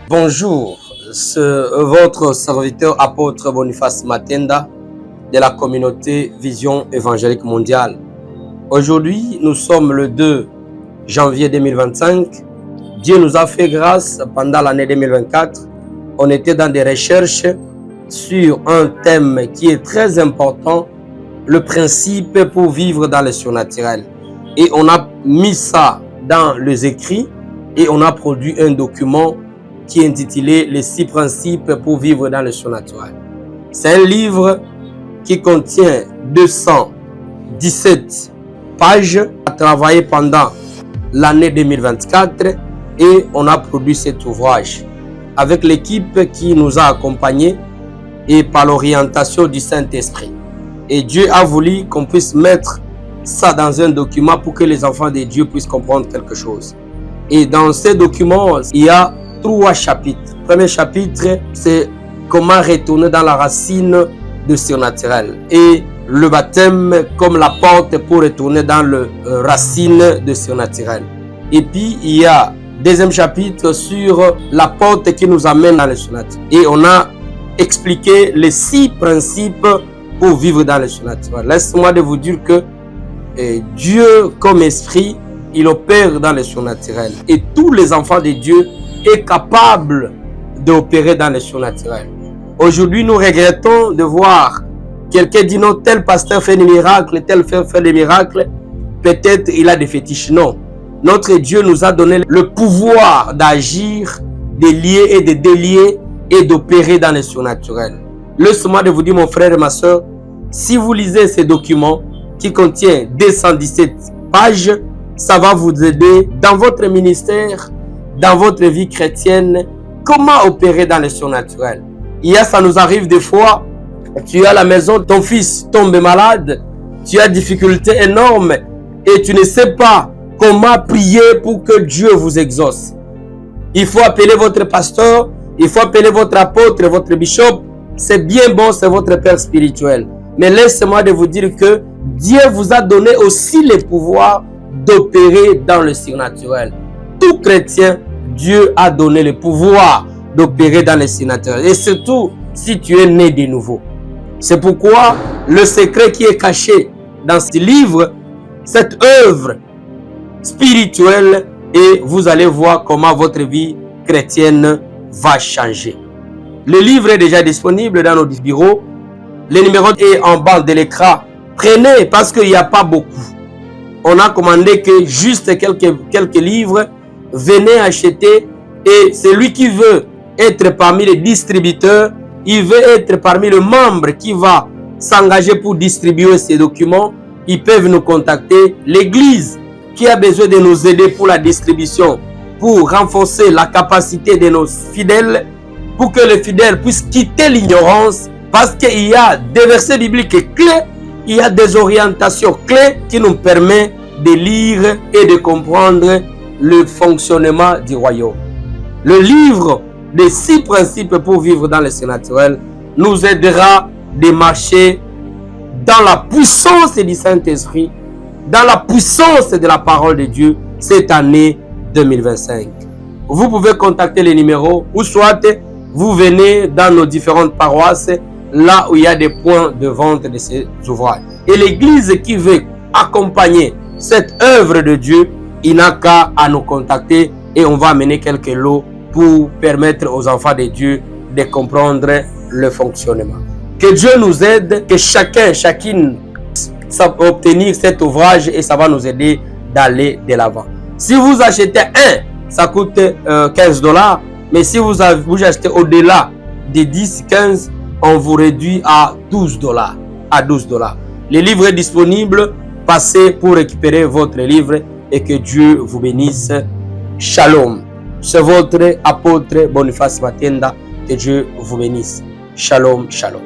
Bonjour, c'est votre serviteur apôtre Boniface Matenda de la communauté Vision Évangélique Mondiale. Aujourd'hui, nous sommes le 2 janvier 2025. Dieu nous a fait grâce pendant l'année 2024. On était dans des recherches sur un thème qui est très important, le principe pour vivre dans le surnaturel. Et on a mis ça dans les écrits et on a produit un document qui est intitulé « Les 6 principes pour vivre dans le surnaturel ». C'est un livre qui contient 217 pages, à travailler pendant l'année 2024 et on a produit cet ouvrage avec l'équipe qui nous a accompagnés et par l'orientation du Saint-Esprit. Et Dieu a voulu qu'on puisse mettre ça dans un document pour que les enfants de Dieu puissent comprendre quelque chose. Et dans ces documents, il y a 3 chapitres. Le premier chapitre, c'est comment retourner dans la racine du surnaturel. Et le baptême comme la porte pour retourner dans le racine du surnaturel. Et puis, il y a deuxième chapitre sur la porte qui nous amène dans le surnaturel. Et on a expliqué les 6 principes pour vivre dans le surnaturel. Laisse-moi de vous dire que Dieu comme esprit, il opère dans le surnaturel. Et tous les enfants de Dieu est capable d'opérer dans le surnaturel. Aujourd'hui, nous regrettons de voir quelqu'un dire non, tel pasteur fait des miracles, tel fait des miracles. Peut-être il a des fétiches. Non. Notre Dieu nous a donné le pouvoir d'agir, de lier et de délier et d'opérer dans le surnaturel. Laisse-moi de vous dire, mon frère et ma soeur, si vous lisez ces documents qui contiennent 217 pages, ça va vous aider dans votre ministère, dans votre vie chrétienne, comment opérer dans le surnaturel. Ça nous arrive des fois, tu es à la maison, ton fils tombe malade, tu as des difficultés énormes et tu ne sais pas comment prier pour que Dieu vous exauce. Il faut appeler votre pasteur, il faut appeler votre apôtre, votre bishop. C'est bien bon, c'est votre père spirituel. Mais laissez-moi de vous dire que Dieu vous a donné aussi le pouvoir d'opérer dans le surnaturel. Tout chrétien, Dieu a donné le pouvoir d'opérer dans le surnaturel. Et surtout, si tu es né de nouveau. C'est pourquoi le secret qui est caché dans ce livre, cette œuvre spirituelle, et vous allez voir comment votre vie chrétienne va changer. Le livre est déjà disponible dans nos bureaux. Le numéro est en bas de l'écran. Prenez parce qu'il n'y a pas beaucoup. On a commandé que juste quelques livres. Venez acheter, et celui qui veut être parmi les distributeurs, il veut être parmi les membres qui va s'engager pour distribuer ces documents, ils peuvent nous contacter. L'église qui a besoin de nous aider pour la distribution, pour renforcer la capacité de nos fidèles, pour que les fidèles puissent quitter l'ignorance, parce qu'il y a des versets bibliques clés, il y a des orientations clés qui nous permettent de lire et de comprendre le fonctionnement du royaume. Le livre des 6 principes pour vivre dans le surnaturel nous aidera de marcher dans la puissance du Saint-Esprit, dans la puissance de la parole de Dieu cette année 2025. Vous pouvez contacter les numéros ou soit vous venez dans nos différentes paroisses là où il y a des points de vente de ces ouvrages. Et l'église qui veut accompagner cette œuvre de Dieu, il n'a qu'à nous contacter et on va amener quelques lots pour permettre aux enfants de Dieu de comprendre le fonctionnement. Que Dieu nous aide, que chacune ça va obtenir cet ouvrage et ça va nous aider d'aller de l'avant. Si vous achetez un, ça coûte $15, mais si vous achetez au-delà de 10-15, on vous réduit à $12. Le livre est disponible, passez pour récupérer votre livre. Et que Dieu vous bénisse. Shalom. C'est votre apôtre Boniface Matenda. Que Dieu vous bénisse. Shalom, shalom.